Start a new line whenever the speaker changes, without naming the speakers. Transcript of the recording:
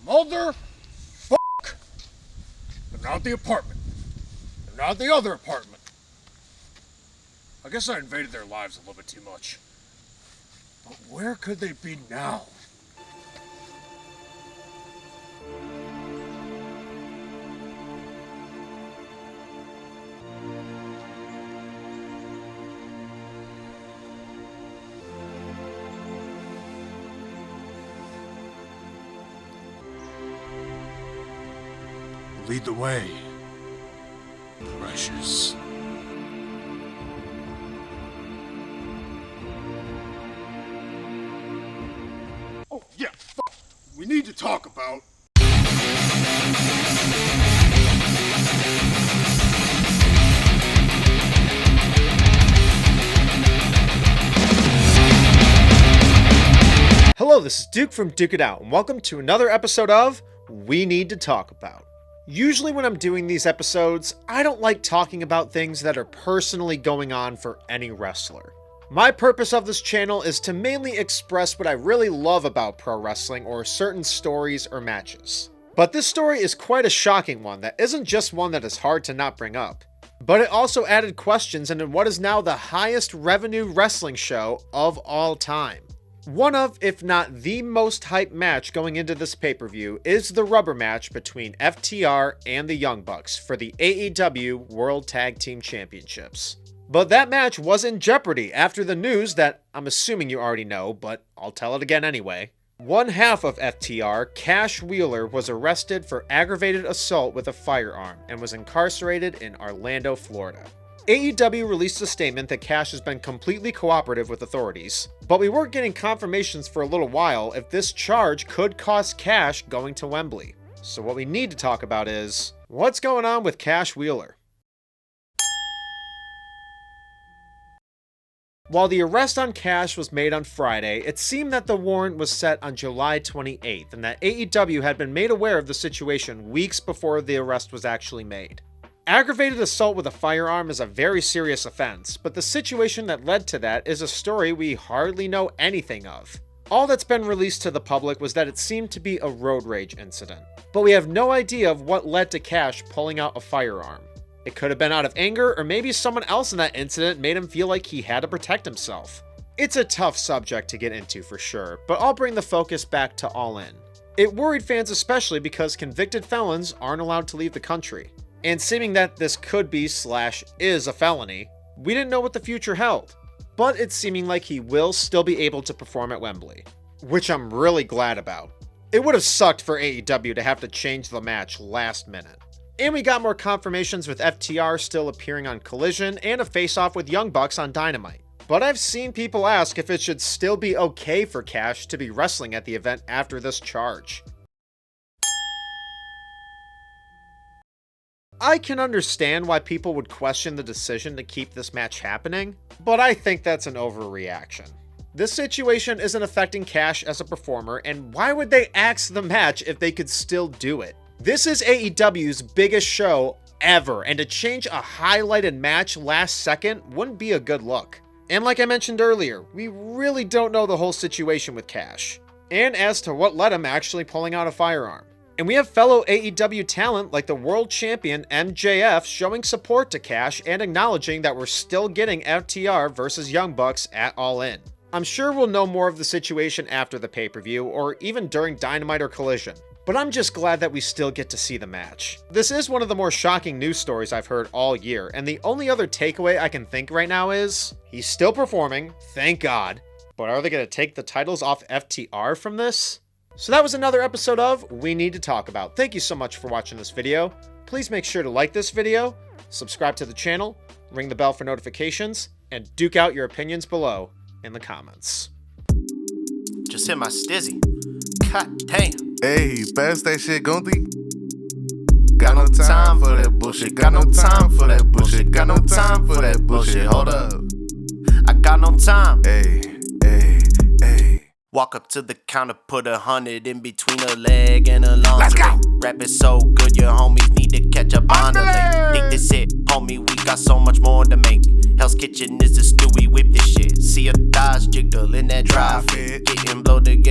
Mother fuck. But not the apartment. And not the other apartment. I guess I invaded their lives a little bit too much. But where could they be now? Lead the way, precious. Oh, yeah, fuck. We need to talk about...
Hello, this is Duke from Duke It Out, and welcome to another episode of We Need to Talk About. Usually when I'm doing these episodes, I don't like talking about things that are personally going on for any wrestler. My purpose of this channel is to mainly express what I really love about pro wrestling or certain stories or matches. But this story is quite a shocking one that isn't just one that is hard to not bring up, but it also added questions into what is now the highest revenue wrestling show of all time. One of, if not the most hyped match going into this pay-per-view is the rubber match between FTR and the Young Bucks for the AEW World Tag Team Championships. But that match was in jeopardy after the news that I'm assuming you already know, but I'll tell it again anyway. One half of FTR, Cash Wheeler, was arrested for aggravated assault with a firearm and was incarcerated in Orlando, Florida. AEW released a statement that Cash has been completely cooperative with authorities, but we weren't getting confirmations for a little while if this charge could cost Cash going to Wembley. So what we need to talk about is, what's going on with Cash Wheeler? While the arrest on Cash was made on Friday, it seemed that the warrant was set on July 28th and that AEW had been made aware of the situation weeks before the arrest was actually made. Aggravated assault with a firearm is a very serious offense, but the situation that led to that is a story we hardly know anything of. All that's been released to the public was that it seemed to be a road rage incident, but we have no idea of what led to Cash pulling out a firearm. It could have been out of anger, or maybe someone else in that incident made him feel like he had to protect himself. It's a tough subject to get into for sure, but I'll bring the focus back to All In. It worried fans especially because convicted felons aren't allowed to leave the country. And seeming that this could be / is a felony, we didn't know what the future held. But it's seeming like he will still be able to perform at Wembley, which I'm really glad about. It would have sucked for AEW to have to change the match last minute. And we got more confirmations with FTR still appearing on Collision and a face-off with Young Bucks on Dynamite. But I've seen people ask if it should still be okay for Cash to be wrestling at the event after this charge. I can understand why people would question the decision to keep this match happening, but I think that's an overreaction. This situation isn't affecting Cash as a performer, and why would they axe the match if they could still do it? This is AEW's biggest show ever, and to change a highlighted match last second wouldn't be a good look. And like I mentioned earlier, we really don't know the whole situation with Cash, and as to what led him actually pulling out a firearm. And we have fellow AEW talent like the world champion MJF showing support to Cash and acknowledging that we're still getting FTR versus Young Bucks at All In. I'm sure we'll know more of the situation after the pay-per-view or even during Dynamite or Collision, but I'm just glad that we still get to see the match. This is one of the more shocking news stories I've heard all year, and the only other takeaway I can think right now is, he's still performing, thank God, but are they going to take the titles off FTR from this? So that was another episode of We Need to Talk About. Thank you so much for watching this video. Please make sure to like this video, subscribe to the channel, ring the bell for notifications, and duke out your opinions below in the comments.
Just hit my stizzy. God damn.
Hey, pass that shit, Gunty. Got no time for that bullshit. Got no time for that bullshit. Got no time for that bullshit. Hold up.
I got no time.
Hey, hey, hey.
Walk up to the counter, put 100 in between a leg and a long.
Let's go.
Rap is so good, your homies need to catch up on the lake. Think this it, homie, we got so much more to make. Hell's Kitchen is the stew, we whip this shit. See a thighs jiggle in that dry fit. Getting blow together.